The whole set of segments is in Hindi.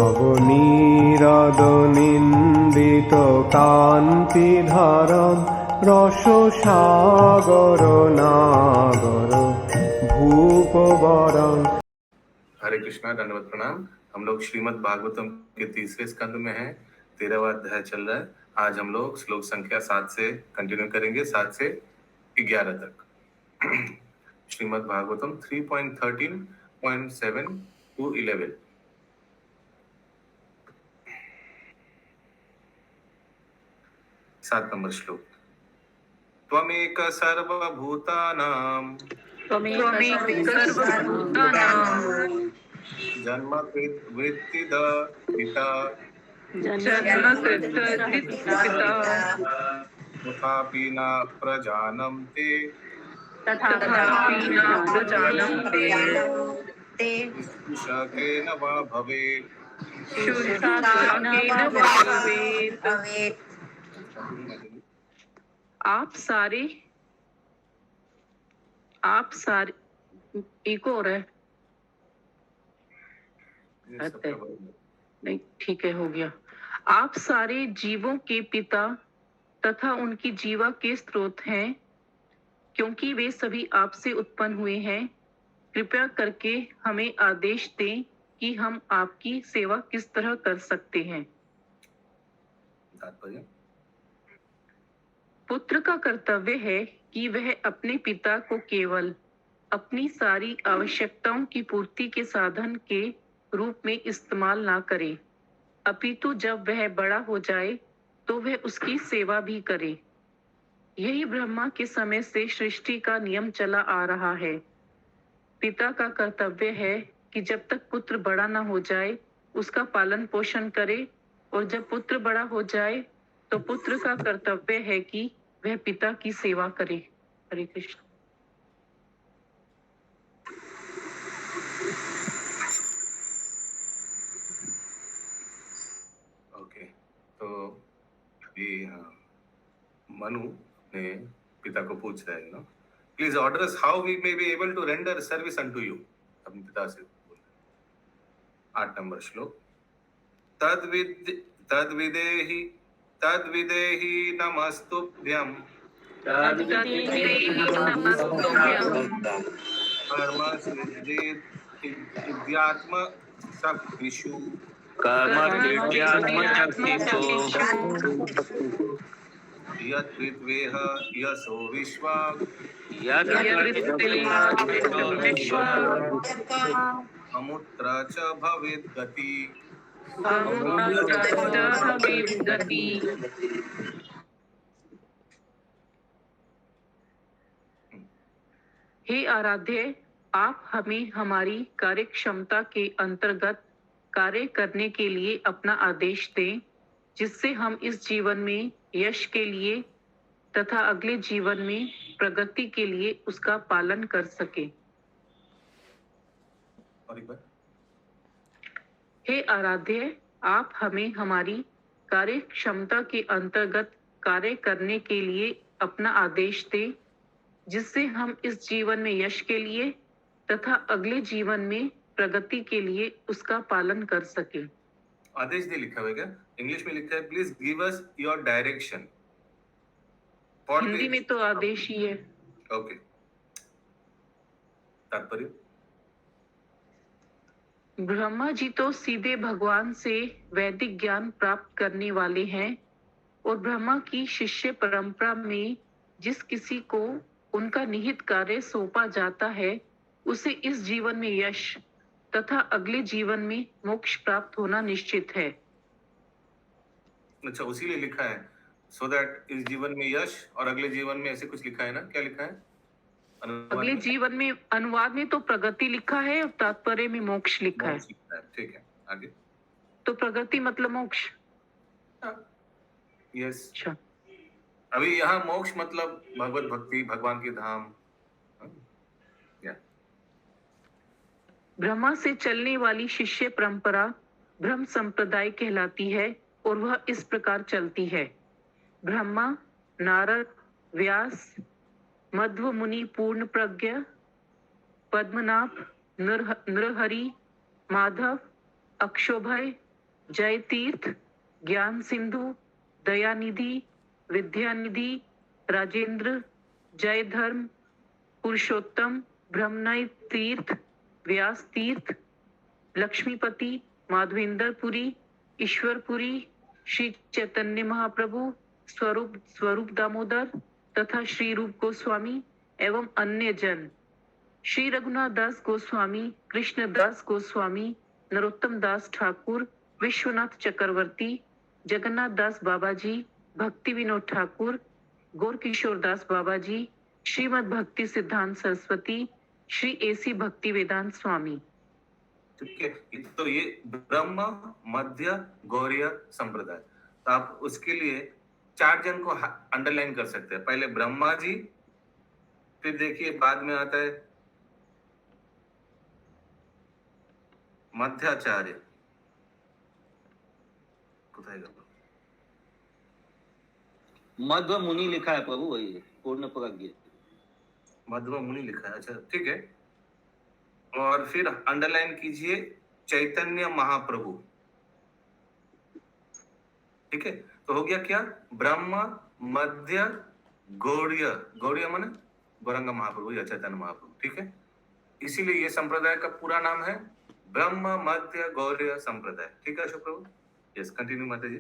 নবনীরদনিন্দিত কান্তিধারম রসসাগর নাগর भूपवरं। हरे कृष्णा, दंडवत प्रणाम। हम लोग श्रीमद् भागवतम के तीसरे स्कंद में हैं, 13वां अध्याय चल रहा है। आज हम लोग श्लोक संख्या 7 से कंटिन्यू करेंगे, 7 से 11 तक। श्रीमद् भागवतम 3.13.7 to 11। सात नंबर श्लोक। त्वमेक सर्वभूतानां जन्म वृत्तिद पिता तथापि न प्रजानन्ते शुशकेन वा भवेत्। आप सारे एक और है नहीं, ठीक है, हो गया। आप सारे जीवों के पिता तथा उनकी जीवा के स्रोत हैं, क्योंकि वे सभी आपसे उत्पन्न हुए हैं। कृपया करके हमें आदेश दें कि हम आपकी सेवा किस तरह कर सकते हैं। पुत्र का कर्तव्य है कि वह अपने पिता को केवल अपनी सारी आवश्यकताओं की पूर्ति के साधन के रूप में इस्तेमाल ना करे, अपितु जब वह बड़ा हो जाए तो वह उसकी सेवा भी करे। यही ब्रह्मा के समय से सृष्टि का नियम चला आ रहा है। पिता का कर्तव्य है कि जब तक पुत्र बड़ा ना हो जाए उसका पालन पोषण करे, और जब पुत्र बड़ा हो जाए तो पुत्र का कर्तव्य है कि वह पिता की सेवा करे। हरे कृष्ण। ओके, तो अभी मनु ने पिता को पूछ रहा है, no please order us how we may be able to render service unto you. अपने पिता से बोल। 8 नंबर श्लोक। तद्विदेहि नमस्तुभ्यं कर्म सिद्ध्यात्म शक्तिषु यद्विद्वेह यशो विश्वा अमुत्र च भवेत् गति। हे आराध्य, आप हमें हमारी कार्य क्षमता के अंतर्गत कार्य करने के लिए अपना आदेश दें, जिससे हम इस जीवन में यश के लिए तथा अगले जीवन में प्रगति के लिए उसका पालन कर सके। हे आराध्य, आप हमें हमारी कार्य क्षमता के अंतर्गत कार्य करने के लिए अपना आदेश दें, जिससे हम इस जीवन में यश के लिए तथा अगले जीवन में प्रगति के लिए उसका पालन कर सके। आदेश नहीं लिखा हुआ क्या? इंग्लिश में लिखा है please give us your direction. Hindi में तो आदेश ही है। ओके। तात्पर्य। ब्रह्मा जी तो सीधे भगवान से वैदिक ज्ञान प्राप्त करने वाले हैं, और ब्रह्मा की शिष्य परंपरा में जिस किसी को उनका निहित कार्य सौंपा जाता है उसे इस जीवन में यश तथा अगले जीवन में मोक्ष प्राप्त होना निश्चित है। अच्छा, उसीलिए लिखा है सो दैट इस जीवन में यश और अगले जीवन में ऐसे कुछ लिखा है ना? क्या लिखा है अगले जीवन में? अनुवाद में तो प्रगति लिखा है और तात्पर्य में मोक्ष लिखा है। ठीक है, आगे। तो प्रगति मतलब मोक्ष। यस। अच्छा, अभी यहाँ मोक्ष मतलब भगवत भक्ति, भगवान के धाम। ब्रह्मा से चलने वाली शिष्य परंपरा ब्रह्म संप्रदाय कहलाती है, और वह इस प्रकार चलती है। ब्रह्मा, नारद, व्यास, मध्व मुनि पूर्ण प्रज्ञ, पद्मनाभ, नरहरि, माधव, अक्षोभय, जय तीर्थ, ज्ञान सिंधु, दयानिधि, विद्यानिधि, राजेंद्र, जय धर्म, पुरुषोत्तम, ब्रह्मनय तीर्थ, व्यास तीर्थ, लक्ष्मीपति, माधवेंद्रपुरी, ईश्वरपुरी, श्री चैतन्य महाप्रभु, स्वरूप स्वरूप दामोदर तथा श्री रूप गोस्वामी एवं अन्य जन, श्री रघुनाथ दास गोस्वामी, कृष्णदास गोस्वामी, नरोत्तम दास ठाकुर, विश्वनाथ चक्रवर्ती, जगन्नाथ दास बाबा जी, भक्ति विनोद ठाकुर, गौर किशोर दास बाबा जी, श्रीमद भक्ति सिद्धांत सरस्वती, श्री एसी भक्ति वेदांत स्वामी। ठीक है, तो ये ब्रह्म मध्य गौरीय संप्रदाय, तो आप उसके लिए 4 जन को अंडरलाइन कर सकते हैं। पहले ब्रह्मा जी, फिर देखिए बाद में आता है मध्याचार्य, मध्व मुनि लिखा है प्रभु, वही पूर्ण प्रज्ञ मध्व मुनि लिखा है। अच्छा ठीक है, और फिर अंडरलाइन कीजिए चैतन्य महाप्रभु। ठीक है, तो हो गया क्या, ब्रह्म मध्य गौड़ीय, गौड़ीय माने गौरंग महाप्रभु या चैतन्य महाप्रभु। ठीक है, इसीलिए ये संप्रदाय का पूरा नाम है ब्रह्म मध्य गौड़ीय संप्रदाय। ठीक है अशोक प्रभु, यस कंटिन्यू माता जी।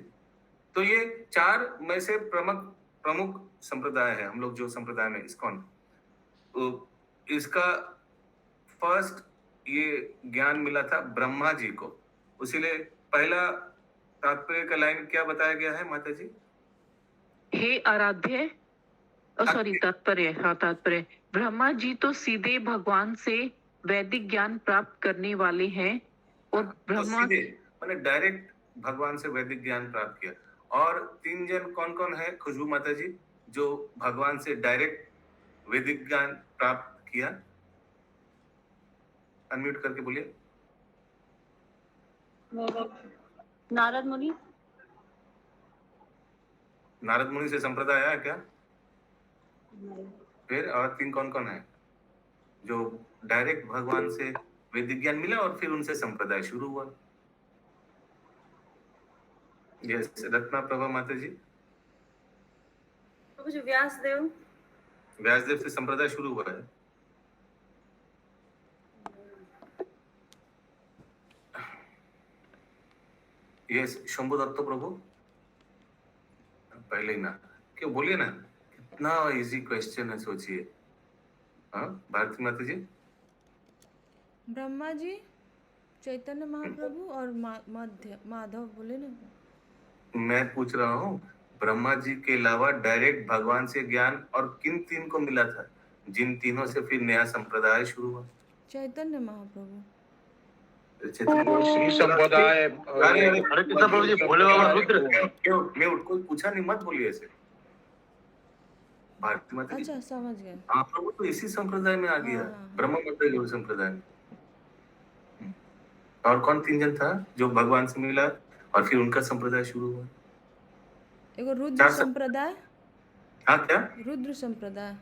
तो ये 4 में से प्रमुख संप्रदाय है हम लोग जो संप्रदाय में इस्कॉन, तो इसका फर्स्ट ये ज्ञान मिला था ब्रह्मा जी को, उसीलिए पहला तात्पर्य का लाइन क्या बताया गया है माता जी? हे आराध्य, सॉरी तात्पर्य, हाँ तात्पर्य, ब्रह्मा जी तो सीधे भगवान से वैदिक ज्ञान प्राप्त करने वाले हैं और ब्रह्मा मैंने डायरेक्ट भगवान से वैदिक ज्ञान प्राप्त किया। और 3 जन कौन कौन है खुशबू माता जी जो भगवान से डायरेक्ट वैदिक ज्ञान प्राप्त किया? अनम्यूट करके बोलिए। नारद मुनि। नारद मुनि से संप्रदाय आया क्या? फिर और 3 कौन कौन है जो डायरेक्ट भगवान से वैदिक ज्ञान मिला और फिर उनसे संप्रदाय शुरू हुआ? यस रत्ना प्रभा माता जी। तो जो व्यासदेव, व्यासदेव से संप्रदाय शुरू हुआ है। यस शंभु दत्त प्रभु, पहले ही ना क्यों बोलिए ना, कितना इजी क्वेश्चन है सोचिए। हाँ भारती माता जी। ब्रह्मा जी, चैतन्य महाप्रभु और मध्य माधव बोले ना। मैं पूछ रहा हूँ ब्रह्मा जी के अलावा डायरेक्ट भगवान से ज्ञान और किन 3 को मिला था जिन तीनों से फिर नया संप्रदाय शुरू हुआ? चैतन्य महाप्रभु, श्री संप्रदाय। अरे कृष्ण प्रभु जी, भोले बाबा रुद्र। म्यूट, कोई पूछा नहीं, मत बोलिए ऐसे। भारती माता जी, अच्छा समझ गए। हाँ प्रभु तो इसी संप्रदाय में आ गया, ब्रह्म मध्य गौड़ संप्रदाय में। और कौन 3 जन था जो भगवान से मिला और फिर उनका संप्रदाय शुरू हुआ? एगो रुद्र संप्रदाय। हाँ क्या? रुद्र संप्रदाय।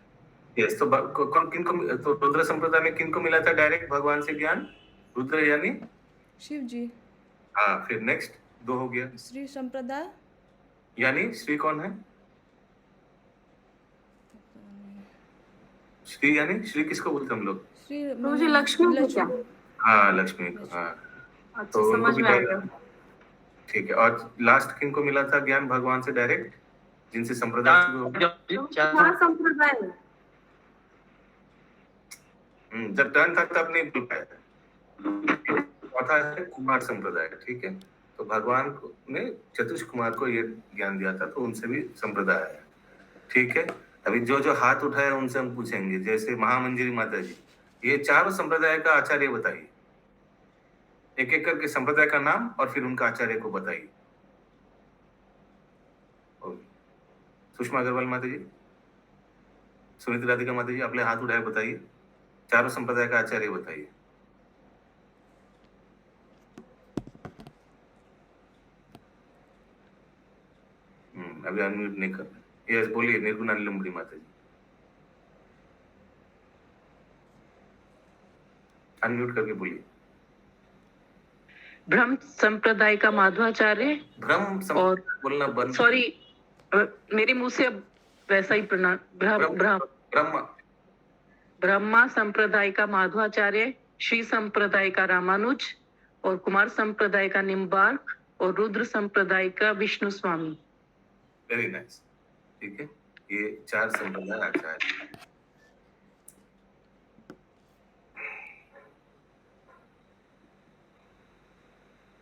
यस, तो कौन किनको, तो रुद्र संप्रदाय में किनको मिला था डायरेक्ट भगवान से ज्ञान? रुद्र यानी शिव जी। हाँ, फिर नेक्स्ट 2 हो गया। श्री संप्रदाय यानी श्री कौन है? श्री यानी श्री किसको बोलते हम लोग? श्री मुझे लक्ष्मी क्या? हाँ लक्ष्मी को, हाँ अच्छा तो समझ में आ गया। ठीक है, और लास्ट किनको मिला था ज्ञान भगवान से डायरेक्ट जिनसे संप्रदाय शुरू हो गया? संप्रदाय जब टर्न था तब नहीं बोल पाया। चौथा है कुमार संप्रदाय। ठीक है, तो भगवान ने चतुष कुमार को ये ज्ञान दिया था, तो उनसे भी संप्रदाय है। ठीक है, अभी जो जो हाथ उठाए उनसे हम पूछेंगे, जैसे महामंजरी माता जी, ये 4 संप्रदाय का आचार्य बताइए, एक एक करके संप्रदाय का नाम और फिर उनका आचार्य को बताइए। सुषमा अग्रवाल माता जी, सुनीति राधिका माता जी, अपने हाथ उठाए बताइए, 4 संप्रदाय का आचार्य बताइए। अभी अनम्यूट नहीं कर, यस बोलिए निर्गुण लंबड़ी माता जी, अनम्यूट करके बोलिए। ब्रह्म संप्रदाय का माधवाचार्य और बोलना बंद। सॉरी, मेरे मुंह से अब वैसा ही ब्रह्म ब्रह्मा संप्रदाय का माधवाचार्य, श्री संप्रदाय का रामानुज और कुमार संप्रदाय का निम्बार्क और रुद्र संप्रदाय का विष्णु स्वामी। वेरी नाइस, ठीक है, ये 4 संप्रदाय आचार्य।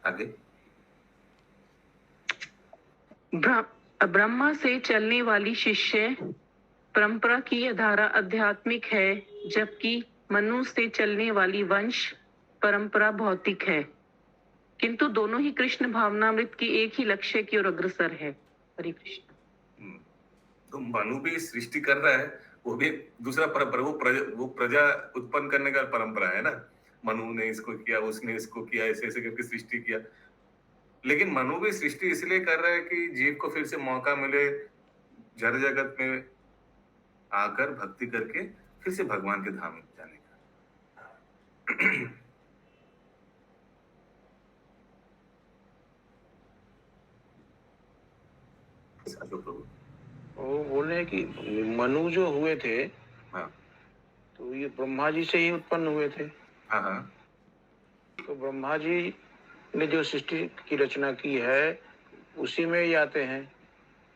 आगे ब्रह्मा से चलने वाली शिष्य परंपरा की यह धारा आध्यात्मिक है, जबकि मनु से चलने वाली वंश परंपरा भौतिक है, किंतु दोनों ही कृष्ण भावनामृत की एक ही लक्ष्य की ओर अग्रसर है। हरे कृष्ण। तो मनु भी सृष्टि कर रहा है, वो भी दूसरा परंपरा, वो प्रजा उत्पन्न करने का परंपरा है ना। मनु ने इसको किया, उसने इसको किया, ऐसे ऐसे करके सृष्टि किया। लेकिन मनु भी सृष्टि इसलिए कर रहा है कि जीव को फिर से मौका मिले जड़ जगत में आकर भक्ति करके फिर से भगवान के धाम में जाने का। वो बोल रहे हैं कि मनु जो हुए थे, हाँ, तो ये ब्रह्मा जी से ही उत्पन्न हुए थे। हाँ हाँ, तो ब्रह्मा जी ने जो सृष्टि की रचना की है उसी में ही आते हैं।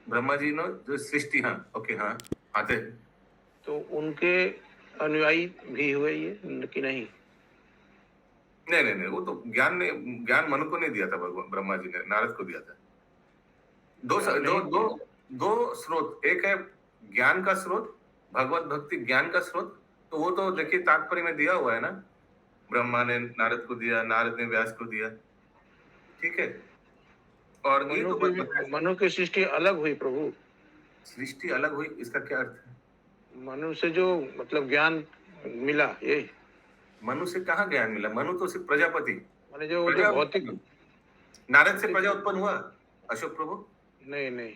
ब्रह्मा जी ने जो सृष्टि, हाँ ओके, हाँ आते हैं। तो उनके अनुयायी भी हुए ये कि नहीं? नहीं नहीं नहीं, वो तो ज्ञान मनु को नहीं दिया था, भगवान ब्रह्मा जी ने नारद को दिया था। दो स्रोत, एक है ज्ञान का स्रोत, भगवत भक्ति ज्ञान का स्रोत। तो वो तो देखिए तात्पर्य में दिया हुआ है ना, ब्रह्मा ने नारद को दिया, नारद ने व्यास को दिया, ठीक है। और मनु की सृष्टि अलग हुई प्रभु। सृष्टि अलग हुई, इसका क्या अर्थ है? मनु से जो मतलब ज्ञान मिला, ये मनु से कहाँ ज्ञान मिला? मनु तो सिर्फ प्रजापति, माने जो भौतिक। नारद से प्रजा उत्पन्न हुआ अशोक प्रभु? नहीं,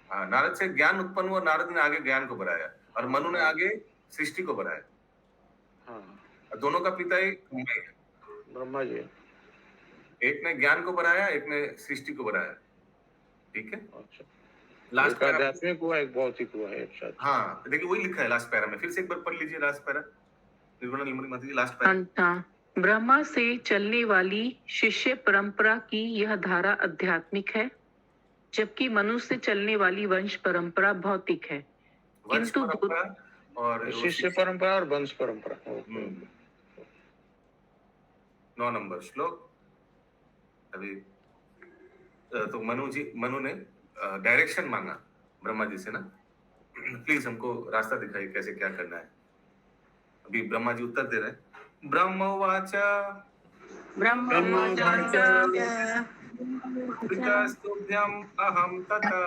हाँ, नारद से ज्ञान उत्पन्न हुआ, नारद ने आगे ज्ञान को बढ़ाया और मनु ने आगे सृष्टि को बढ़ाया। हाँ, दोनों का पिता ही ब्रह्मा जी। एक ने ज्ञान को बढ़ाया, एक ने सृष्टि को बढ़ाया, ठीक है। अच्छा, लास्ट एक आध्यात्मिक हुआ, एक भौतिक हुआ है एक साथ। हाँ देखिए वही लिखा है लास्ट पैरा में, फिर से एक बार पढ़ लीजिए लास्ट पैरा, निर्गुण निर्मल माता जी, लास्ट पैरा। ब्रह्मा से चलने वाली शिष्य परंपरा की यह धारा आध्यात्मिक है, जबकि मनु से चलने वाली वंश परंपरा भौतिक है, किंतु और शिष्य परंपरा और वंश परंपरा। 9 नंबर श्लोक। अभी तो मनु ने डायरेक्शन मांगा ब्रह्मा जी से ना, प्लीज हमको रास्ता दिखाइए कैसे क्या करना है। अभी ब्रह्मा जी उत्तर दे रहे हैं। ब्रह्मवाचा पितास्तुभ्यम् अहं तथा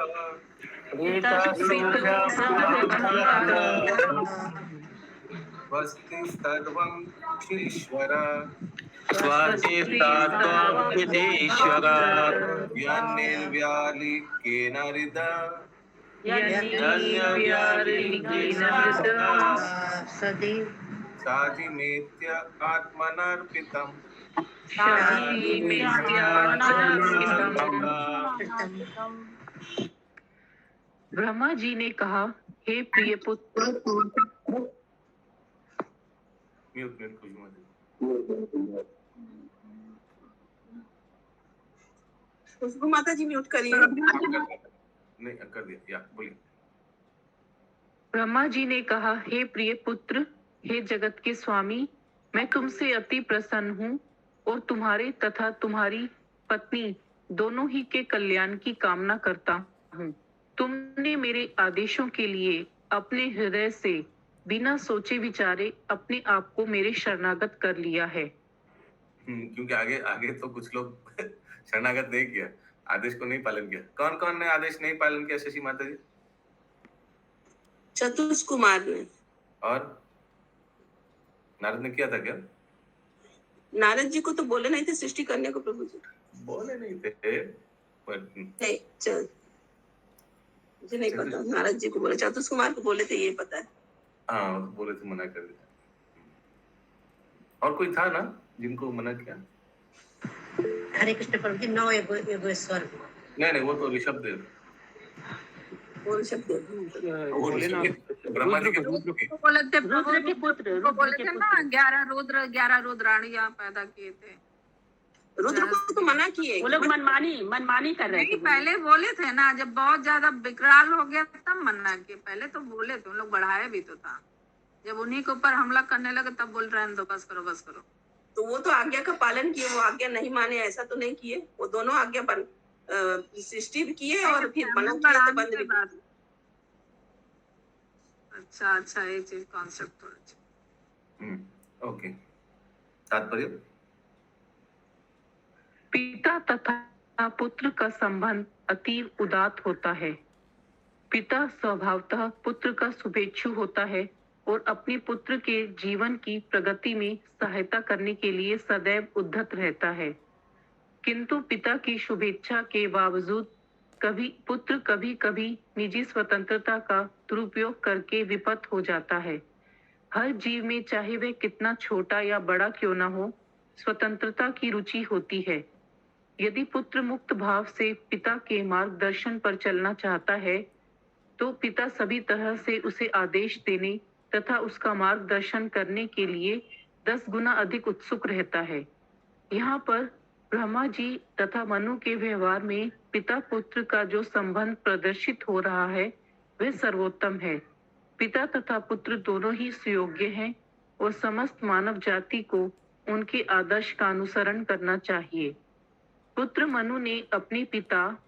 स्वस्ति सर्वं ईश्वर ज्ञानेन साधिमेत्य आत्मनर्पितम्। ब्रह्मा जी ने कहा, हे प्रिय पुत्र, म्यूट कुछ मत। खुशबू माता जी म्यूट करिए। नहीं कर दिया, या बोलिए। ब्रह्मा जी ने कहा, हे प्रिय पुत्र, हे जगत के स्वामी, मैं तुमसे अति प्रसन्न हूँ और तुम्हारे तथा तुम्हारी पत्नी दोनों ही के कल्याण की कामना करता हूँ। तुमने मेरे आदेशों के लिए अपने हृदय से बिना सोचे विचारे अपने आप को मेरे शरणागत कर लिया है। क्योंकि आगे तो कुछ लोग शरणागत नहीं किया, आदेश को नहीं पालन किया। कौन कौन ने आदेश नहीं पालन किया शशि माता जी? चतुष कुमार ने। और नारद ने किया था क्या? नारद जी को तो बोले नहीं थे सृष्टि करने को प्रभु जी। बोले नहीं थे मुझे नहीं पता, नारद जी को बोले, चतुष कुमार को बोले थे ये पता है। हाँ बोले थे, मना कर दिया। और कोई था ना जिनको मना किया? हरे कृष्ण प्रभु जी, 9 एगो एगो स्वर्ग। नहीं वो तो ऋषभ देव, कौन शब्द है? वो ऋषभ देव, ब्रह्मा जी के रुद्र पुत्र। को बोले थे प्रभु, रुद्र के पुत्र, रुद्र को बोले रुद्र के थे ना, 11 रुद्राणियां पैदा किए थे। रुद्र को तो मना किए। वो लोग मनमानी कर रहे नहीं, थे। पहले बोले थे ना, जब बहुत ज्यादा विकराल हो गया तब मना किए। पहले तो बोले थे, उन लोग बढ़ाए भी तो था। जब उन्हीं के ऊपर हमला करने लगे तब बोल रहे हैं तो बस करो बस करो। तो वो तो आज्ञा का पालन किए, वो आज्ञा नहीं माने ऐसा तो नहीं किए। वो दोनों आज्ञा सृष्टि भी किए और फिर मना किए तो बंद भी किए। अच्छा, ये चीज कॉन्सेप्ट थोड़ा अच्छा। ओके, तात्पर्य। पिता तथा पुत्र का संबंध अतीव उदात्त होता है। पिता स्वभावतः पुत्र का शुभेच्छु होता है और अपने पुत्र के जीवन की प्रगति में सहायता करने के लिए सदैव उद्यत रहता है। किंतु पिता की शुभेच्छा के बावजूद पुत्र कभी कभी निजी स्वतंत्रता का दुरुपयोग करके विपत हो जाता है। हर जीव में, चाहे वह कितना छोटा या बड़ा क्यों न हो, स्वतंत्रता की रुचि होती है। यदि पुत्र मुक्त भाव से पिता के मार्गदर्शन पर चलना चाहता है तो पिता सभी तरह से उसे आदेश देने तथा उसका मार्गदर्शन करने के लिए 10 गुना अधिक उत्सुक रहता है। यहाँ पर ब्रह्मा जी तथा मनु के व्यवहार में पिता पुत्र का जो संबंध प्रदर्शित हो रहा है वह सर्वोत्तम है। पिता तथा पुत्र दोनों ही सुयोग्य हैं और समस्त मानव जाति को उनके आदर्श का अनुसरण करना चाहिए। पुत्र मनु ने अपने पिता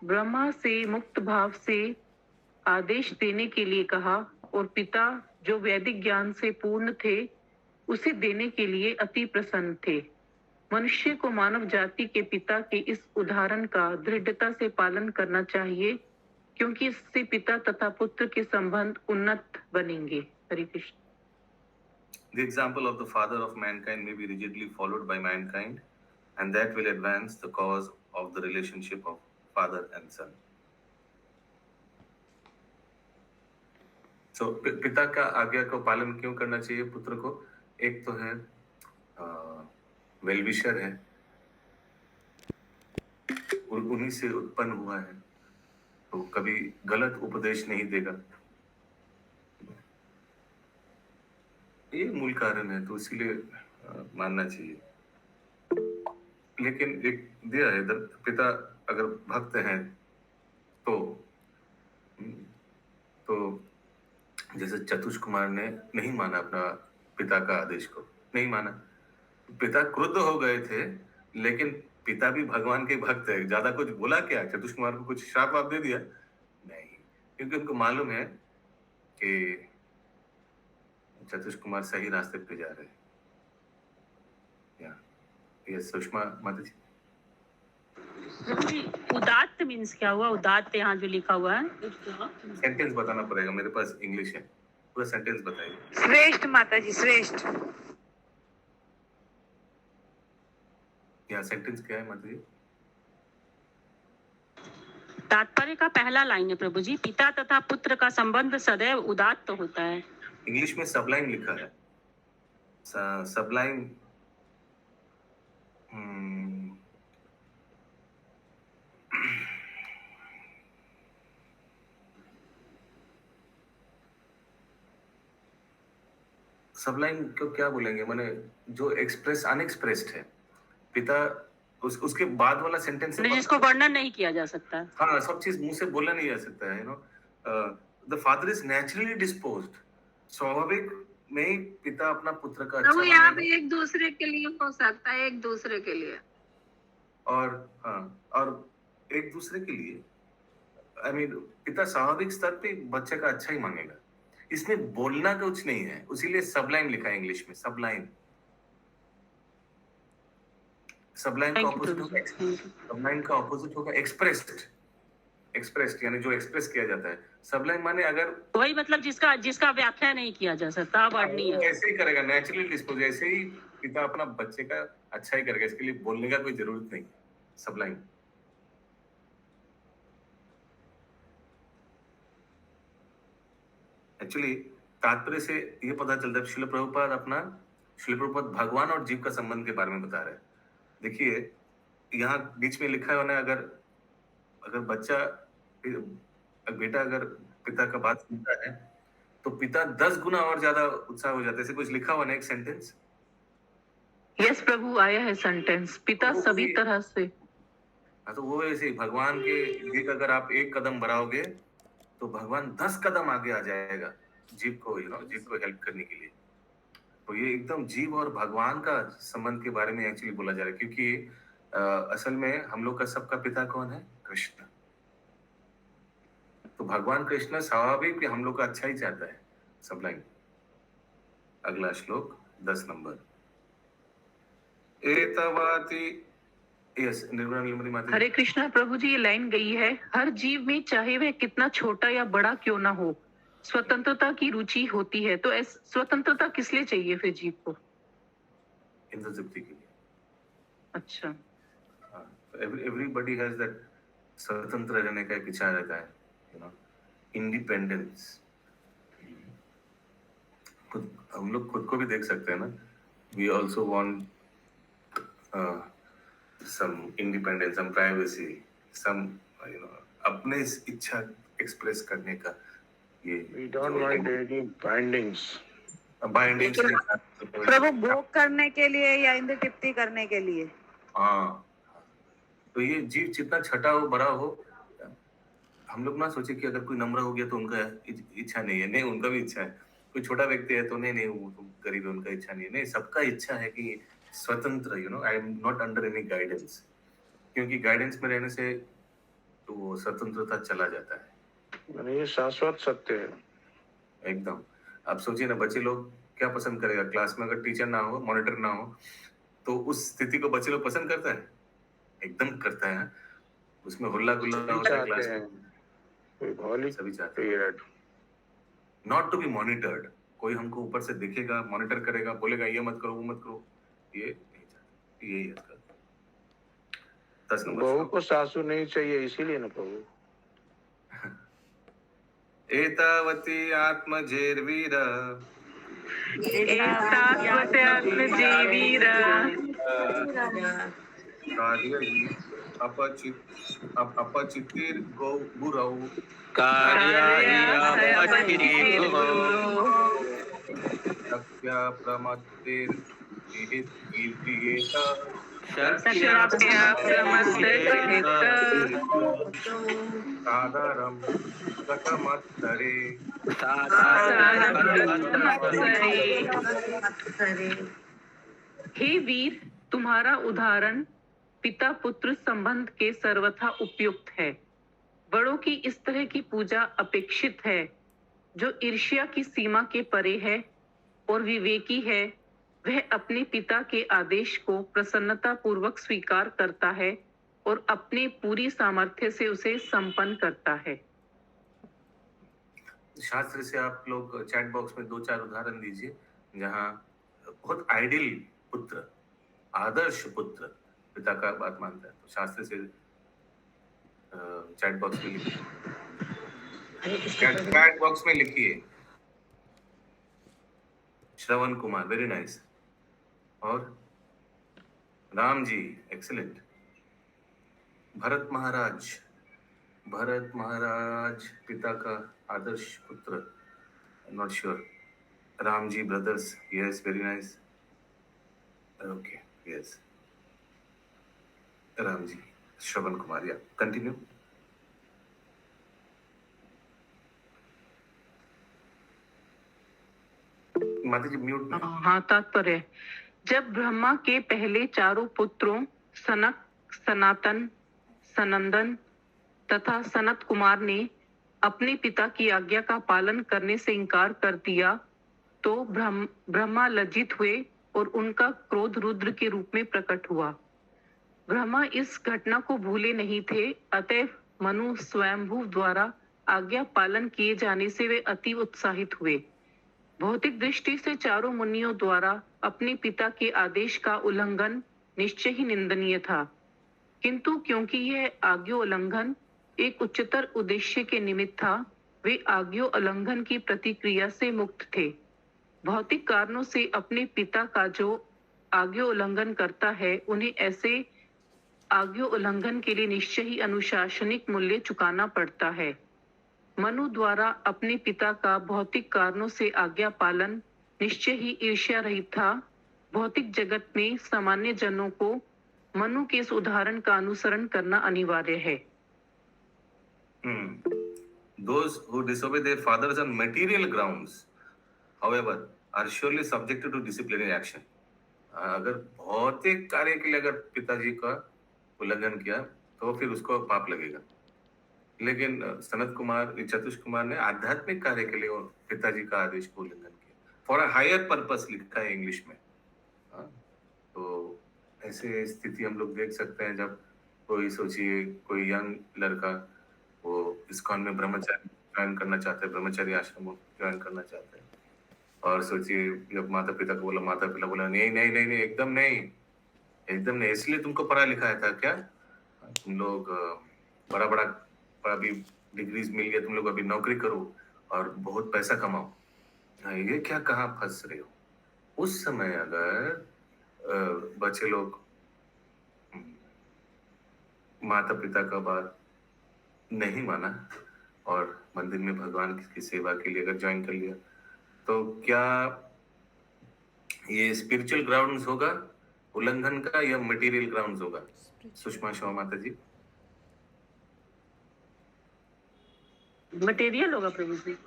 ब्रह्मा से मुक्त भाव से आदेश देने के लिए कहा और पिता, जो वैदिक ज्ञान से पूर्ण थे, उसे देने के लिए अति प्रसन्न थे। मनुष्य को मानव जाति के पिता के इस उदाहरण का दृढ़ता से पालन करना चाहिए, क्योंकि इससे पिता तथा पुत्र के संबंध उन्नत बनेंगे। हरे Krishna. The example of the father of mankind may be rigidly followed by mankind, and that will advance the cause of the relationship of father and son. So, पिता का आज्ञा को पालन क्यों करना चाहिए पुत्र को? एक तो है वेलविशर है, उन्हीं से उत्पन्न हुआ है, तो कभी गलत उपदेश नहीं देगा। ये मूल कारण है, तो इसीलिए मानना चाहिए। लेकिन एक दिया है, पिता अगर भक्त हैं तो जैसे चतुष कुमार ने नहीं माना अपना पिता का आदेश को, नहीं माना। पिता क्रुद्ध हो गए थे, लेकिन पिता भी भगवान के भक्त है। ज्यादा कुछ बोला क्या? चतुष कुमार को कुछ श्राप आप दे दिया? नहीं, क्योंकि उनको मालूम है कि चतुष कुमार सही रास्ते पे जा रहे हैं। ये सुषमा माता जी। उदात्त मीन्स क्या हुआ? उदात्त यहाँ जो लिखा हुआ है, सेंटेंस बताना पड़ेगा, मेरे पास इंग्लिश है, पूरा सेंटेंस बताइए। श्रेष्ठ माता जी, श्रेष्ठ। यहाँ सेंटेंस क्या है माता जी? तात्पर्य का पहला लाइन है प्रभु जी, पिता तथा पुत्र का संबंध सदैव उदात्त होता है। इंग्लिश में सबलाइन लिखा है, सबलाइन। सबलाइन को क्या बोलेंगे? माने जो एक्सप्रेस अनएक्सप्रेस्ड है। पिता उसके बाद वाला सेंटेंस जिसको वर्णन नहीं किया जा सकता। हाँ, सब चीज मुंह से बोला नहीं जा सकता है। The father is naturally disposed, स्वाभाविक में ही पिता अपना पुत्र का अच्छा यहाँ पे एक दूसरे के लिए हो सकता है, एक दूसरे के लिए, और एक दूसरे के लिए आई मीन पिता स्वाभाविक स्तर पे बच्चे का अच्छा ही मांगेगा। इसमें बोलना कुछ नहीं है, उसीलिए सबलाइन लिखा है इंग्लिश में। सबलाइन का ऑपोजिट होगा एक्सप्रेस्ड, यानी जो एक्सप्रेस किया जाता है। सबलाइन माने अगर वही, मतलब जिसका व्याख्या नहीं किया जा सकता, वर्णनीय ऐसे ही करेगा, नेचुरली डिस्पोज, ऐसे ही पिता अपना बच्चे का अच्छा ही करेगा, इसके लिए बोलने का कोई जरूरत नहीं। सबलाइन एक्चुअली तात्पर्य से ये पता चलता है, श्रील प्रभुपाद भगवान और जीव का संबंध के बारे में बता रहे हैं। देखिए यहाँ बीच में लिखा है ना, अगर अगर बेटा अगर पिता का बात सुनता है तो पिता 10 गुना और ज्यादा उत्साह हो जाता है। ऐसे कुछ लिखा हुआ ना एक सेंटेंस। यस प्रभु, आया है सेंटेंस, पिता सभी तरह से। हाँ, तो वो ऐसे भगवान के लिए अगर आप एक कदम बढ़ाओगे तो भगवान 10 कदम आगे आ जाएगा जीव को हेल्प करने के लिए। तो ये एकदम जीव और भगवान का संबंध के बारे में एक्चुअली बोला जा रहा है, क्योंकि असल में हम लोग का सबका पिता कौन है? कृष्ण। तो भगवान कृष्ण स्वाभाविक हम लोग का अच्छा ही चाहता है। सब लाइन अगला श्लोक 10 नंबर। एतवाति यस निर्गुण माता। हरे कृष्णा प्रभु जी, ये लाइन गई है, हर जीव में चाहे वह कितना छोटा या बड़ा क्यों ना हो स्वतंत्रता की रुचि होती है। तो स्वतंत्रता किस लिए चाहिए फिर जीव को? इंद्र तृप्ति के लिए। अच्छा, एवरीबडी हैज दैट स्वतंत्र रहने का एक इच्छा रहता है, यू नो, इंडिपेंडेंस। हम लोग खुद को भी देख सकते हैं ना, we also want some independence, some privacy, some अपने इच्छा एक्सप्रेस करने का। ये We don't want any bindings. प्रभु भोग करने के लिए या इंद्र तृप्ति करने के लिए। हाँ, तो ये जीव जितना छठा हो बड़ा हो, हम लोग ना सोचे कि अगर कोई नम्र हो गया तो उनका इच्छा नहीं है। नहीं, उनका भी इच्छा है। कोई छोटा व्यक्ति है तो नहीं वो तो गरीब है, उनका इच्छा नहीं है। नहीं, सबका इच्छा है कि स्वतंत्र, I am not under any guidance, क्योंकि गाइडेंस में रहने से तो वो स्वतंत्रता चला जाता है। ये शाश्वत सत्य है एकदम। आप सोचिए ना, बच्चे लोग क्या पसंद करेगा? क्लास में अगर टीचर ना हो, मॉनिटर ना हो, तो उस स्थिति को बच्चे लोग पसंद करता है, एकदम करता है। उसमें हुल्ला गुल्ला होता है क्लास में, सभी चाहते हैं नॉट टू बी मॉनिटर्ड। कोई हमको ऊपर से देखेगा, मॉनिटर करेगा, बोलेगा ये मत करो वो मत करो, ये नहीं चाहते। यही है 10 नंबर। बहू को सासू नहीं चाहिए, इसीलिए ना प्रभु। एतावती आत्मजेर्वीर अपचितिर गुरौ सख्या प्रमत्तिर सादरम गतमत्सरे। हे वीर, तुम्हारा उदाहरण पिता पुत्र संबंध के सर्वथा उपयुक्त है। बड़ों की इस तरह की पूजा अपेक्षित है जो ईर्ष्या की सीमा के परे है और विवेकी है। वह अपने पिता के आदेश को प्रसन्नता पूर्वक स्वीकार करता है और अपने पूरी सामर्थ्य से उसे संपन्न करता है। शास्त्र से आप लोग चैट बॉक्स में 2-4 उदाहरण दीजिए जहां बहुत आइडियल पुत्र, आदर्श पुत्र पिता का बात मानता है। तो शास्त्र से चैट बॉक्स में लिखिए, चैट बॉक्स में लिखिए। Shravan Kumar, very nice. और राम जी, एक्सीलेंट। भरत महाराज पिता का आदर्श पुत्र, not sure. Ram ji brothers, yes, very nice. Okay, yes, Ram ji. Shravan Kumar, या कंटिन्यू। माता जी म्यूट में। हाँ, तात्पर्य, जब ब्रह्मा के पहले चारों पुत्रों सनक, सनातन, सनंदन तथा सनत कुमार ने अपने पिता की आज्ञा का पालन करने से इनकार कर दिया तो ब्रह्मा लज्जित हुए और उनका क्रोध रुद्र के रूप में प्रकट हुआ। ब्रह्मा इस घटना को भूले नहीं थे, अतएव मनु स्वयंभू द्वारा आज्ञा पालन किए जाने से वे अति उत्साहित हुए। भौतिक दृष्टि से चारों मुनियों द्वारा अपने पिता के आदेश का उल्लंघन निश्चय ही निंदनीय था, किंतु क्योंकि यह आज्ञा उल्लंघन एक उच्चतर उद्देश्य के निमित्त था, वे आज्ञा उल्लंघन की प्रतिक्रिया से मुक्त थे। भौतिक कारणों से अपने पिता का जो आज्ञा उल्लंघन करता है, उन्हें ऐसे आज्ञा उल्लंघन के लिए निश्चय ही अनुशासनिक मूल्य चुकाना पड़ता है। मनु द्वारा अपने पिता का भौतिक कारणों से आज्ञा पालन निश्चय ही ईर्ष्या रहित था। भौतिक जगत में सामान्य जनों को मनु के इस उदाहरण का अनुसरण करना अनिवार्य है। Those who disobey their fathers on material grounds, however, are surely subjected to disciplinary action. अगर भौतिक कार्य के लिए अगर पिताजी का उल्लंघन किया तो फिर उसको पाप लगेगा। लेकिन सनत कुमार चतुष कुमार ने आध्यात्मिक कार्य के लिए पिताजी का आदेश को उल्लंघन किया। फॉर अ हायर पर्पस लिखा है इंग्लिश में। तो ऐसे स्थिति हम लोग देख सकते हैं जब कोई सोचिए कोई यंग लड़का वो इस्कॉन में ब्रह्मचारी ज्वाइन करना चाहते हैं, ब्रह्मचारी आश्रम ज्वाइन करना चाहते हैं, और सोचिए जब माता पिता को बोला, माता पिता बोला नहीं नहीं नहीं नहीं एकदम नहीं, एकदम नहीं, इसलिए तुमको पढ़ा लिखाया था क्या? तुम लोग बड़ा बड़ा अभी डिग्रीज मिल गया, तुम लोग अभी नौकरी करो और बहुत पैसा कमाओ। ये क्या कहाँ फंस रहे हो? उस समय अगर बच्चे लोग माता पिता का बात नहीं माना और मंदिर में भगवान की सेवा के लिए अगर ज्वाइन कर लिया तो क्या ये स्पिरिचुअल ग्राउंड्स होगा उल्लंघन का या मटेरियल ग्राउंड्स होगा? सुषमा शर्मा माता जी। मटेरियल होगा प्रभु जी।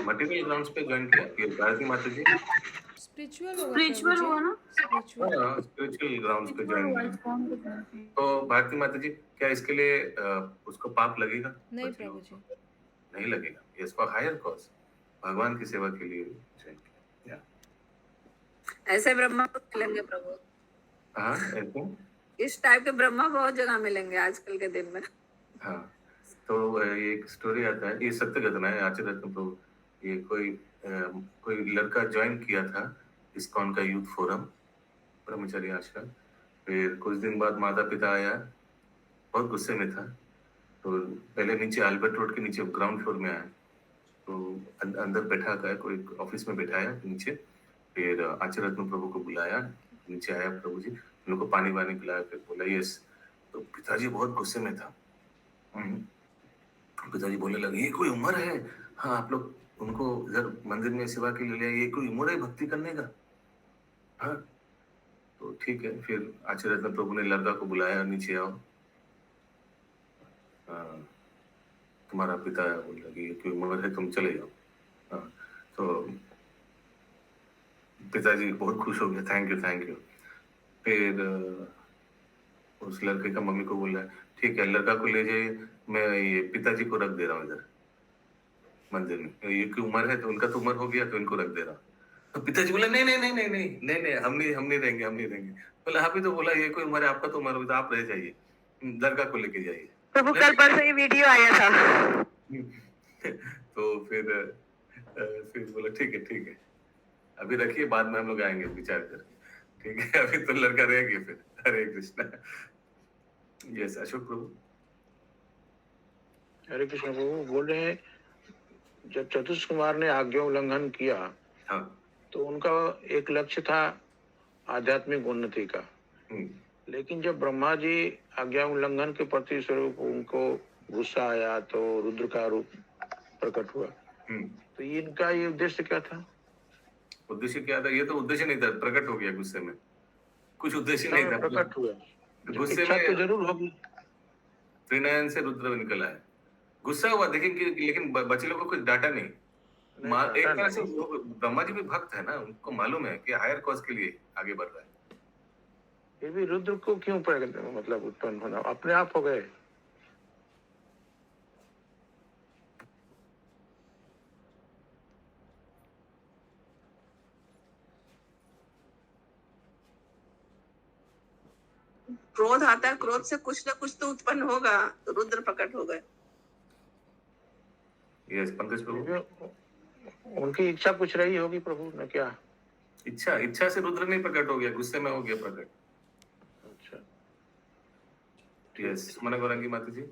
मटेरियल ग्राउंड्स पे ज्वाइन किया भारती माता जी। स्पिरिचुअल होगा ना? स्पिरिचुअल ग्राउंड्स पे ज्वाइन किया तो भारती माता जी क्या इसके लिए उसको पाप लगेगा? नहीं प्रभु जी, नहीं लगेगा। ये इसको हायर कॉज भगवान की सेवा के लिए ज्वाइन किया। ऐसे ब्रह्मा को मिलेंगे प्रभु। हाँ ऐसे इस टाइप के ब्रह्मा बहुत जगह मिलेंगे आजकल के दिन में। हाँ तो ये एक स्टोरी आता है, ये सत्य घटना है आचार्य रत्न प्रभु। ये कोई लड़का ज्वाइन किया था इस्कॉन का यूथ फोरम ब्रह्मचारी आश्रम। फिर कुछ दिन बाद माता पिता आया, बहुत गुस्से में था, तो पहले नीचे अल्बर्ट रोड के नीचे ग्राउंड फ्लोर में आया, तो अंदर बैठा कर कोई ऑफिस में बैठाया नीचे। फिर आचार्य रत्न प्रभु को बुलाया, नीचे आया प्रभु जी, उन लोग को पानी वानी पिलाया, फिर बोला यस। तो पिताजी बहुत गुस्से में था। पिताजी बोलने लगे ये कोई उम्र है? हाँ आप लोग उनको इधर मंदिर में सेवा के लिए ले, ये कोई उम्र है भक्ति करने का? हाँ तो ठीक है। फिर आचार्य रत्न प्रभु ने लड़का को बुलाया, नीचे आओ, तुम्हारा पिता बोल लगे ये कोई उम्र है, तुम चले जाओ। हाँ तो पिताजी बहुत खुश हो गए, थैंक यू। फिर उस लड़के का मम्मी को बोला ठीक है लड़का को ले जाइए, मैं ये पिताजी को रख दे रहा हूँ इधर मंदिर में, ये की उम्र है तो उनका तो उम्र हो गया तो इनको रख दे रहा हूँ। तो पिताजी बोला नहीं हम नहीं रहेंगे। बोला अभी तो बोला ये कोई उम्र है, आपका तो उम्र होगा, आप रह जाइए, लड़का को लेके जाइए। प्रभु कल परसों ये वीडियो आया था। तो फिर बोला ठीक है अभी रखिए, बाद में हम लोग आएंगे विचार करके, ठीक है अभी तो लड़का रहेगी। फिर हरे कृष्णा। यस अशोक प्रभु। हरे कृष्ण प्रभु बोल रहे हैं जब चतुष कुमार ने आज्ञा उल्लंघन किया हाँ तो उनका एक लक्ष्य था आध्यात्मिक उन्नति का, लेकिन जब ब्रह्मा जी आज्ञा उल्लंघन के प्रति स्वरूप उनको गुस्सा आया तो रुद्र का रूप प्रकट हुआ। तो इनका ये उद्देश्य क्या था? उद्देश्य क्या था? ये तो उद्देश्य नहीं था, प्रकट हो गया गुस्से में, कुछ उद्देश्य नहीं था, प्रकट हुआ। गुस्से इच्छा में तो जरूर होगी, त्रिनयन से रुद्र निकला है, गुस्सा हुआ देखें, लेकिन बच्चे लोगों को कुछ डाटा नहीं। एक तरह से ब्रह्मा जी भी भक्त है ना, उनको मालूम है कि हायर कॉज के लिए आगे बढ़ रहा है। फिर भी रुद्र को क्यों मतलब उत्पन्न होना? अपने आप हो गए। क्रोध आता है, क्रोध से कुछ ना कुछ तो उत्पन्न होगा, तो रुद्र प्रकट हो गए। यस पंकज प्रभु, उनकी इच्छा कुछ रही होगी प्रभु ने, क्या इच्छा से रुद्र नहीं प्रकट हो गया, गुस्से में हो गया प्रकट। अच्छा यस मना गौरंगी माता जी।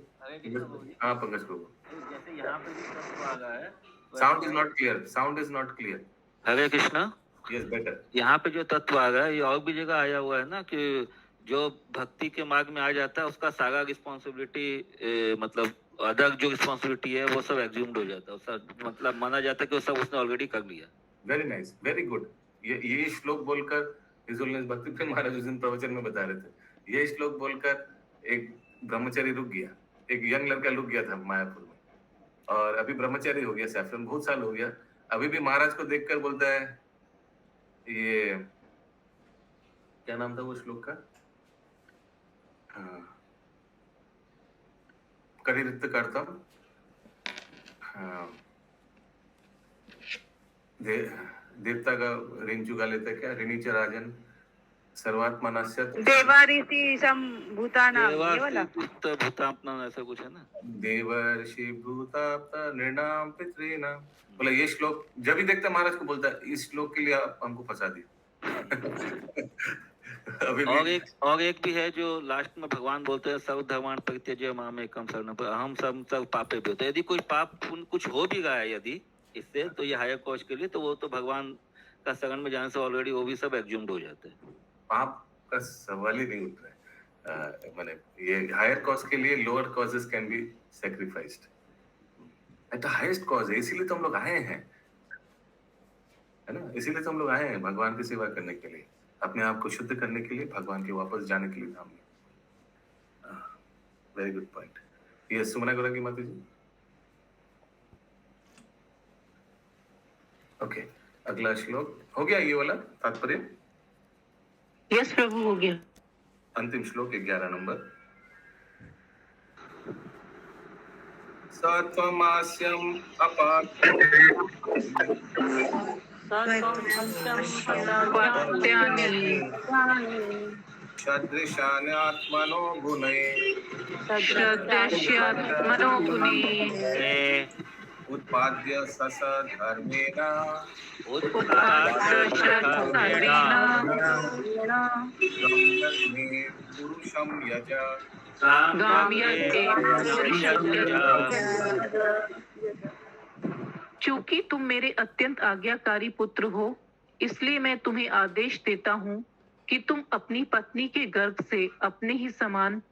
हाँ पंकज प्रभु, जैसे यहाँ पे भी तत्व आ रहा है, sound is not clear. Hare Krishna. Yes better. यहाँ पे जो तत्व आ रहा है ये और भी जगह आया हुआ है ना कि जो भक्ति के मार्ग में आ जाता है उसका सारा रिस्पॉन्सिबिलिटी मतलब अदर जो रिस्पॉन्सिबिलिटी है वो सब एग्ज्यूम्ड हो जाता है, उसका मतलब माना जाता है कि वो सब उसने ऑलरेडी कर लिया। Very nice, very good. ये श्लोक बोलकर हिज होलीनेस भक्ति प्रेम महाराज उस दिन प्रवचन में बता रहे थे, ये श्लोक बोलकर एक ब्रह्मचारी रुक गया, एक यंग लड़का रुक गया था मायापुर में, और अभी ब्रह्मचारी हो गया, सैफरन बहुत साल हो गया, अभी भी महाराज को देखकर बोलता है, ये क्या नाम था वो श्लोक का, कड़िरित करतम, देवता का ऋण चुका लेता है क्या, ऋणीच राजन सर्वात्मनस्य देवाऋषि भूतानाम, ये वाला भूतात्मा ऐसा कुछ है ना, देवर्षि भूताप्ता नृणाम पितॄणाम, बोला ये श्लोक जब भी देखता महाराज को बोलता है इस श्लोक के लिए आप हमको फंसा दिया। अभी और एक भी है जो लास्ट में भगवान बोलते हैं सर्व धर्मान् परित्यज्य माम एकम शरणं, हम सब पापे भी होते हैं। यदि कोई पाप कुछ हो भी गया है यदि इससे, तो ये हायर कॉज के लिए तो वो तो भगवान का शरण में जाने से ऑलरेडी वो भी सब एग्ज्यूम्ड हो जाते हैं। पाप का सवाल ही नहीं उठ रहा है, माने ये हायर कॉज के लिए lower causes can be sacrificed at the highest cause है, इसीलिए तो हम लोग आए हैं, है ना, इसीलिए तो हम लोग आए हैं भगवान की सेवा करने के लिए, अपने आप को शुद्ध करने के लिए, भगवान के वापस जाने के लिए धाम में। Very good point. ये सुमना गौरंगी माता जी। ओके, अगला श्लोक हो गया ये वाला तात्पर्य। यस प्रभु, हो गया। अंतिम श्लोक 11 नंबर। सत्वमास्यम अपार्थो सदृशान्यात्मनो गुणैः उत्पाद्य ससधर्मेण पुरुषं यज। चूंकि तुम मेरे अत्यंत आज्ञाकारी पुत्र हो, इसलिए मैं तुम्हें आदेश देता हूँ कि तुम अपनी पत्नी के गर्भ से अपने ही समान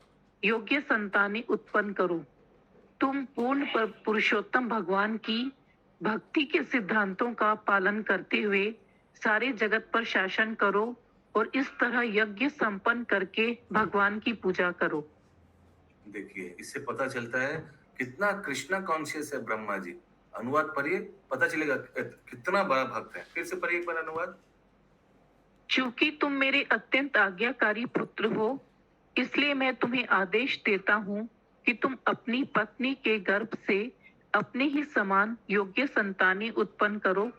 योग्य संतानें उत्पन्न करो। तुम पूर्ण पुरुषोत्तम भगवान की भक्ति के सिद्धांतों का पालन करते हुए सारे जगत पर शासन करो और इस तरह यज्ञ संपन्न करके भगवान की पूजा करो। देखिए, इससे पता चलता है कितना कृष्णा कॉन्शियस है ब्रह्मा जी। अनुवाद पढ़िए, पता चलेगा कितना बड़ा भक्त है। फिर से पढ़िए एक बार अनुवाद। चूंकि तुम मेरे अत्यंत आज्ञाकारी पुत्र हो, इसलिए मैं तुम्हें आदेश देता हूँ कि तुम अपनी पत्नी के गर्भ से अपने ही समान योग्य संतानें उत्पन्न करो।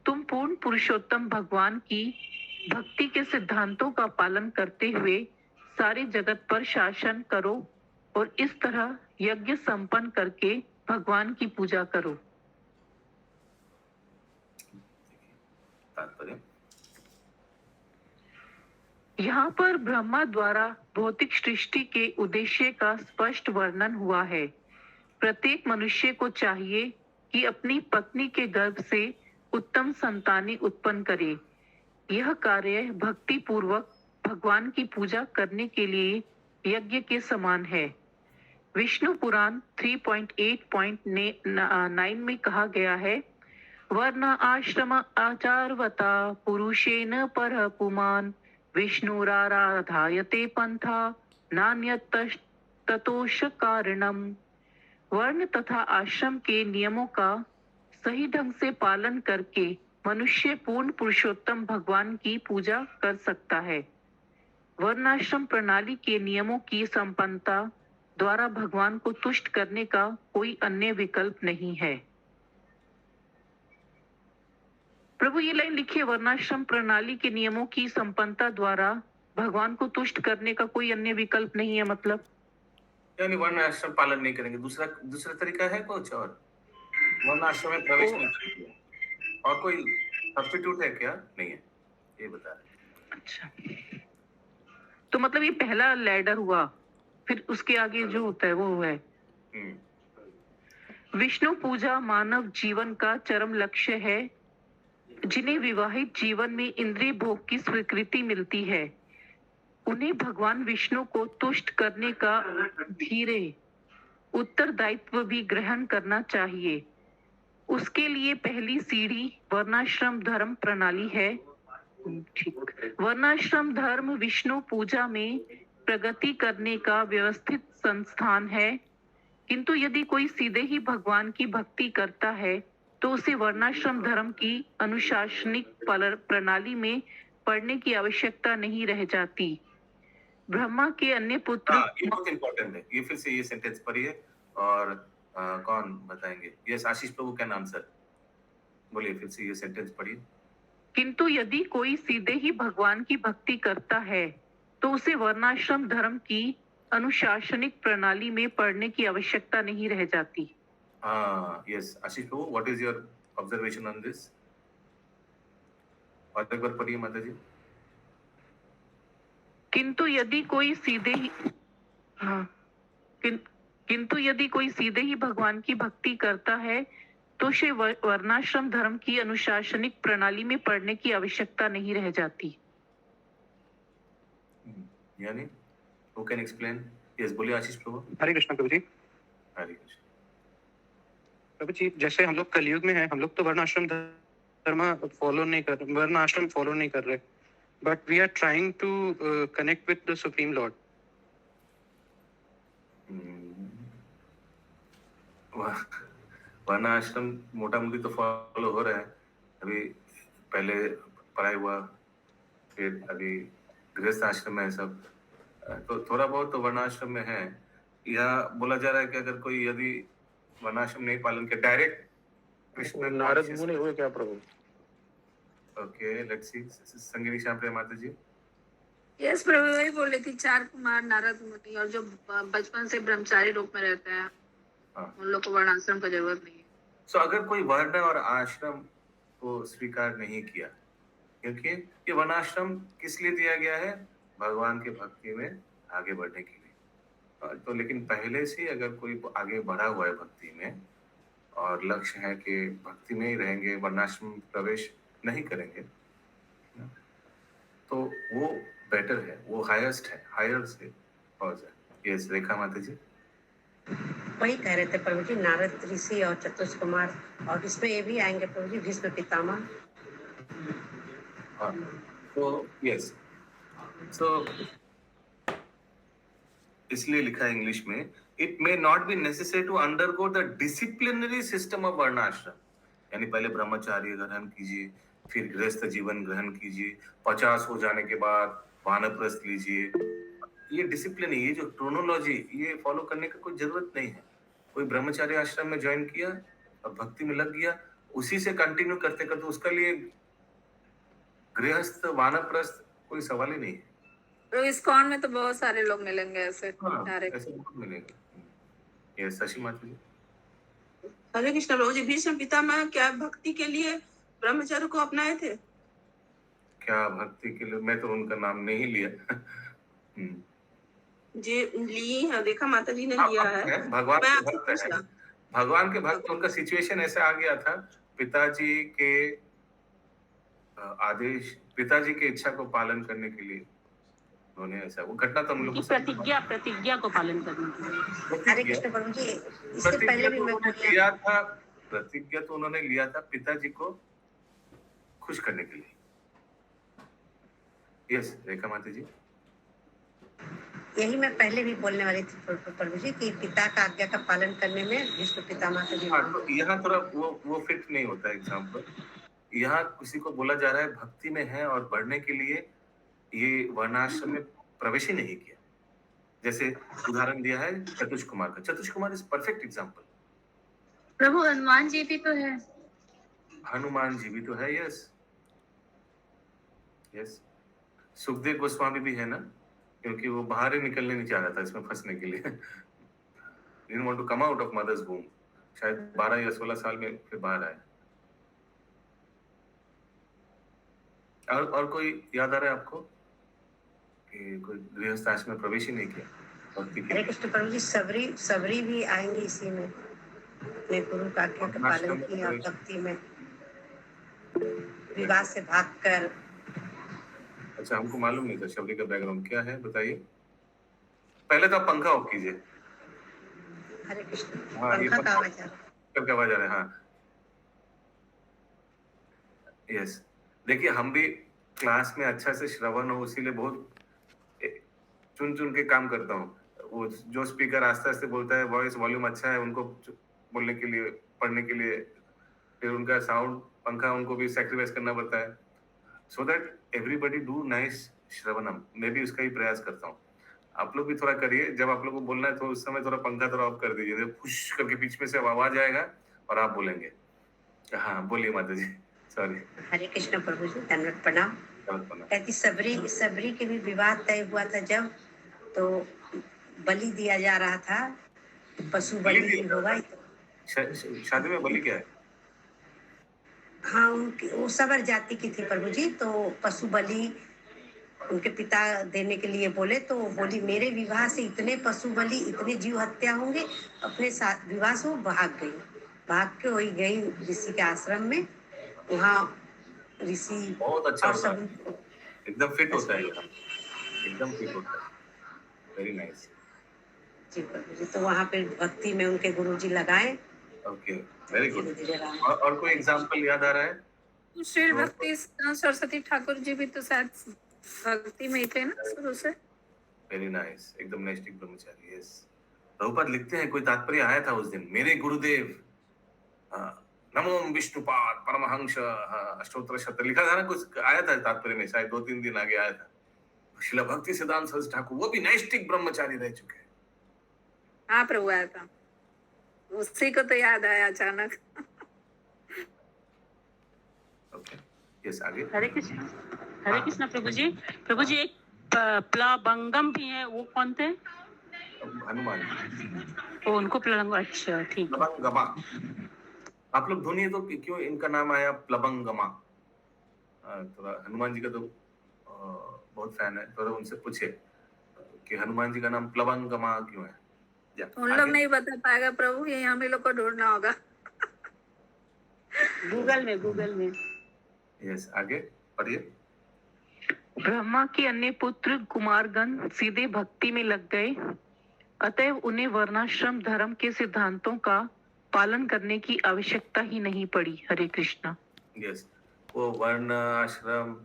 तुम पूर्ण पुरुषोत्तम भगवान की भक्ति के सिद्धांतों का पालन करते हुए सारे जगत पर शासन करो और इस तरह यज्ञ संपन्न करके भगवान की पूजा करो। यहाँ पर ब्रह्मा द्वारा भौतिक सृष्टि के उद्देश्य का स्पष्ट वर्णन हुआ है। प्रत्येक मनुष्य को चाहिए कि अपनी पत्नी के गर्भ से उत्तम संतानें उत्पन्न करे। यह कार्य भक्ति पूर्वक भगवान की पूजा करने के लिए यज्ञ के समान है। विष्णु पुराण 3.8.9 में कहा गया है, वर्ण आश्रम आचारवता पुरुषेण परः पुमान् विष्णुराराधयते पंथा नान्यत् ततोष कारणम। वर्ण तथा आश्रम के नियमों का सही ढंग से पालन करके मनुष्य पूर्ण पुरुषोत्तम भगवान की पूजा कर सकता है। वर्णाश्रम प्रणाली के नियमों की संपन्नता द्वारा भगवान को तुष्ट करने का कोई अन्य विकल्प नहीं है। प्रभु ये लाइन लिखिए, वर्णाश्रम प्रणाली के नियमों की संपन्नता द्वारा भगवान को तुष्ट करने का कोई अन्य विकल्प नहीं है। मतलब यानी वर्णाश्रम पालन नहीं करेंगे, दूसरा तरीका है कुछ और? वर्णाश्रम में प्रवेश नहीं करेंगे और कोई सब्स्टिट्यूट है क्या? नहीं है, ये बता रहे। अच्छा, तो मतलब ये पहला लैडर हुआ, फिर उसके आगे जो होता है वो है। विष्णु पूजा मानव जीवन का चरम लक्ष्य है। जिन्हें विवाहित जीवन में इंद्रिय भोग की स्वीकृति मिलती है, उन्हें भगवान विष्णु को तुष्ट करने का धीरे उत्तरदायित्व भी ग्रहण करना चाहिए। उसके लिए पहली सीढ़ी वर्णाश्रम धर्म प्रणाली है। ठीक, वर्णाश्रम धर्म विष्णु पूजा में प्रगति करने का व्यवस्थित संस्थान है, किंतु यदि कोई सीधे ही भगवान की भक्ति करता है तो उसे वर्णाश्रम धर्म की अनुशासनिक प्रणाली में पढ़ने की आवश्यकता नहीं रह जाती। ब्रह्मा के अन्य पुत्र ये बहुत इंपॉर्टेंट है, ये फिर से ये सेंटेंस पढ़िए और कौन बताएंगे? यस, आशीष प्रभु का नाम सर, बोलिए फिर से ये सेंटेंस पढ़िए। किंतु यदि कोई सीधे ही भगवान की भक्ति करता है तो उसे वर्णाश्रम धर्म की अनुशासनिक प्रणाली में पढ़ने की आवश्यकता नहीं रह जाती। Yes, Ashish Prabhu, what is your observation on this? और एक बार पढ़िए माता जी। किंतु यदि कोई सीधे ही किंतु यदि कोई सीधे ही भगवान की भक्ति करता है तो उसे वर्णाश्रम धर्म की अनुशासनिक प्रणाली में पढ़ने की आवश्यकता नहीं रह जाती। यानी who can explain? Yes, बोलिए आशीष प्रभु। हरे कृष्ण प्रभु जी। हरे कृष्ण प्रभु जी, जैसे हम लोग कलयुग में हैं, हम लोग तो वर्णाश्रम धर्म फॉलो नहीं कर रहे, but we are trying to connect with the supreme lord. वर्णाश्रम मोटा मोटी तो फॉलो हो रहा है, अभी पहले पढ़ाई हुआ, फिर अभी गृहस्थ आश्रम है सब, तो थोड़ा बहुत तो वर्णाश्रम में है। यह बोला जा रहा है कि अगर कोई यदि वर्णाश्रम नहीं पालन किया, डायरेक्ट कृष्ण नारद मुनि हुए क्या प्रभु? Okay, let's see. संगिनी श्याम प्रिया माता जी। यस प्रभु, वही बोल रही थी, 4 कुमार नारद मुनि और जो बचपन से ब्रह्मचारी रूप में रहते हैं, उन लोग को वर्णाश्रम का जरूरत नहीं है। सो अगर कोई वर्ण और आश्रम को स्वीकार नहीं किया, क्योंकि ये वर्णाश्रम किस लिए दिया गया है? भगवान के भक्ति में आगे बढ़ने के लिए। तो लेकिन पहले से अगर कोई आगे बढ़ा हुआ है भक्ति में और लक्ष्य है कि भक्ति में ही रहेंगे, वर्णाश्रम प्रवेश नहीं करेंगे, तो वो बेटर है, वो हाईएस्ट है, हायर से कॉज है। यस, रेखा माता जी। वही कह रहे थे प्रभु जी, नारद ऋषि और चतुष्क कुमार, और इसमें ये भी आएंगे प्रभु जी भीष्म पितामह। तो यस, सो इसलिए लिखा है इंग्लिश में, it may not be necessary to undergo the disciplinary system of वर्णाश्रम। यानी पहले ब्रह्मचार्य ग्रहण कीजिए, फिर गृहस्थ जीवन ग्रहण कीजिए, 50 हो जाने के बाद वानप्रस्थ लीजिए। ये डिसिप्लिन, ये जो क्रोनोलॉजी, ये फॉलो करने का कोई जरूरत नहीं है। कोई ब्रह्मचार्य आश्रम में ज्वाइन किया और भक्ति में लग गया, उसी से कंटिन्यू करते करते उसका लिए गृहस्थ वानप्रस्थ कोई सवाल ही नहीं है। तो इस्कॉन में तो बहुत सारे लोग मिलेंगे ऐसे डायरेक्ट। ऐसे बहुत मिलेंगे। ये शशि माता जी। हरे कृष्ण प्रभु जी, भीष्म पितामह क्या भक्ति के लिए ब्रह्मचर्य को अपनाए थे? क्या भक्ति के लिए? मैं तो उनका नाम नहीं लिया। जी ली है, देखा माता जी ने लिया है। भगवान के भक्त है, भगवान के भक्त। उनका सिचुएशन ऐसे आ गया था, पिताजी के आदेश, पिताजी की इच्छा को पालन करने के लिए उन्होंने ऐसा, वो घटना तो हम लोग प्रतिज्ञा को पालन करने के लिए। हरे कृष्ण प्रभु जी, इससे पहले भी मैं लिया था, प्रतिज्ञा तो उन्होंने लिया था पिताजी को खुश करने के लिए। यस, रेखा माता जी। यही मैं पहले भी बोलने वाली थी प्रभु जी कि पिता का आज्ञा का पालन करने में भीष्म पितामह का भी। तो यहाँ थोड़ा वो फिट नहीं होता एग्जाम्पल। यहाँ किसी को बोला जा रहा है भक्ति में है और बढ़ने के लिए ये वर्णाश्रम में प्रवेश ही नहीं किया। जैसे उदाहरण दिया है चतुष्क कुमार का। चतुष्क कुमार इज परफेक्ट एग्जाम्पल। प्रभु हनुमान जी भी तो है। हनुमान जी भी तो है। यस यस, सुखदेव गोस्वामी भी है ना, क्योंकि वो बाहर ही निकलने नहीं चाह रहा था इसमें फंसने के लिए। didn't want to come out of mother's womb। शायद 12 या 16 साल में फिर बाहर आए। और कोई याद आ रहा है आपको कि कोई गृहस्थ आश्रम में प्रवेश ही नहीं किया? हरे कृष्ण प्रभु जी, सबरी भी आएंगे इसी में, अपने गुरु का आज्ञा का पालन किया, भक्ति में विवाह से भागकर अच्छा, हमको मालूम नहीं था शबरी का बैकग्राउंड क्या है, बताइए। पहले तो आप पंखा ऑफ कीजिए। हरे कृष्ण। हाँ, ये पंखा का आवाज आ रहा है। का आवाज आ रहा है। हाँ, यस। देखिए, हम भी क्लास में अच्छा से श्रवण हो, इसीलिए बहुत चुन चुन के काम करता हूँ। वो जो स्पीकर आस्ते आस्ते बोलता है, वॉइस वॉल्यूम अच्छा है, उनको बोलने के लिए, पढ़ने के लिए, फिर उनका साउंड पंखा उनको भी सैक्रिफाइस करना पड़ता है, so that everybody do nice श्रवणम। मैं भी उसका ही प्रयास करता हूँ। आप लोग भी थोड़ा करिए। जब आप लोग को बोलना है तो उस समय थोड़ा पंखा थोड़ा ऑफ कर दीजिए, फुश करके बीच में से आवाज आएगा और आप बोलेंगे। हाँ, बोलिए माता जी। सॉरी। हरे कृष्ण प्रभु जी, दंडवत प्रणाम। कहती सबरी के भी विवाह तय हुआ था जब, तो बलि दिया जा रहा था, पशु बलि होगा। शादी में बलि क्या है? हाँ, उनकी वो सबर जाति की थी प्रभु जी, तो पशु बलि उनके पिता देने के लिए बोले, तो बोली मेरे विवाह से इतने पशु बलि, इतने जीव हत्या होंगे। अपने साथ विवाह से वो भाग के वही गई ऋषि के आश्रम में। वहाँ ऋषि बहुत अच्छा और होता सब है, एकदम फिट होता है, एकदम फिट होता है। Very nice. जी प्रभु जी, तो वहाँ पे भक्ति में उनके गुरुजी लगाए। Okay, very good. और कोई एग्जांपल याद आ रहा है? श्री भक्ति सरस्वती ठाकुर जी भी तो शायद भक्ति में ही थे ना शुरू से। वेरी नाइस, एकदम नैष्ठिक ब्रह्मचारी। यस, प्रभुपाद लिखते हैं कोई तात्पर्य आया था उस दिन, मेरे गुरुदेव नमो विष्णुपाद परमहंस अष्टोत्तर शतक लिखा था ना, कुछ आया था तात्पर्य में, शायद 2-3 दिन आगे आया था। श्रील भक्ति सिद्धांत सरस्वती ठाकुर वो भी नैष्ठिक ब्रह्मचारी रह चुके हैं। हाँ प्रभु, आया था, उसी को तो याद आया अचानक। ओके, यस, आगे। हरे कृष्ण प्रभु जी। प्रभु जी, एक प्लवंगम भी है, वो कौन थे? हनुमान। वो उनको प्लवंग, अच्छा ठीक। प्लवंगमा, आप लोग ढूंढिए तो क्यों इनका नाम आया प्लवंगमा। थोड़ा हनुमान जी का तो बहुत फैन है, थोड़ा उनसे पूछे कि हनुमान जी का नाम प्लवंगमा क्यों है। उन लोग नहीं बता पाएगा प्रभु, ये हम ही लोग को ढूंढना होगा। गूगल में। यस, आगे पढ़िए। ब्रह्मा के अन्य पुत्र कुमारगण सीधे भक्ति में लग गए, अतएव उन्हें वर्णाश्रम धर्म के सिद्धांतों का पालन करने की आवश्यकता ही नहीं पड़ी। हरे कृष्णा। यस, वो वर्ण आश्रम,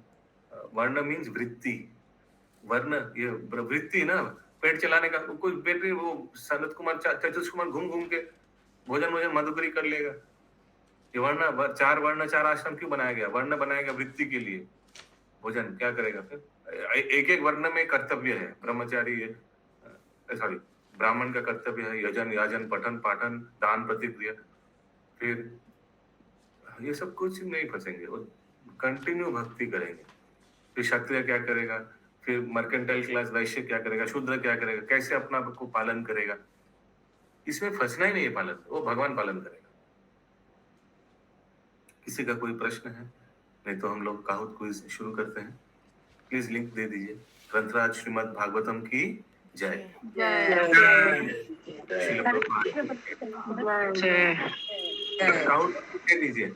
वर्ण मीन्स वृत्ति, वर्ण ये वृत्ति ना, पेट चलाने का। कोई पेट, वो सनत कुमार चतुष कुमार घूम घूम के भोजन मधुकरी कर लेगा। ये वर्ण, 4 वर्ण 4 आश्रम क्यों बनाया गया? वर्ण बनाया गया वृत्ति के लिए, भोजन क्या करेगा फिर? एक वर्ण में कर्तव्य है। ब्रह्मचारी, सॉरी, ब्राह्मण का कर्तव्य है यजन, याजन, पठन, पाठन, दान, प्रतिक्रिया। फिर ये सब कुछ नहीं फंसेंगे, वो कंटिन्यू भक्ति करेंगे। फिर क्षत्रिय क्या करेगा, फिर मर्केंटाइल क्लास वैश्य क्या करेगा, शूद्र क्या करेगा, कैसे अपना को पालन करेगा, इसमें फंसना ही नहीं है। पालन वो भगवान पालन करेगा। किसी का कोई प्रश्न है? नहीं तो हम लोग काहुत क्विज शुरू करते हैं। प्लीज लिंक दे दीजिए। ग्रंथराज श्रीमद् भागवतम की जय। काहुत दे दीजिए।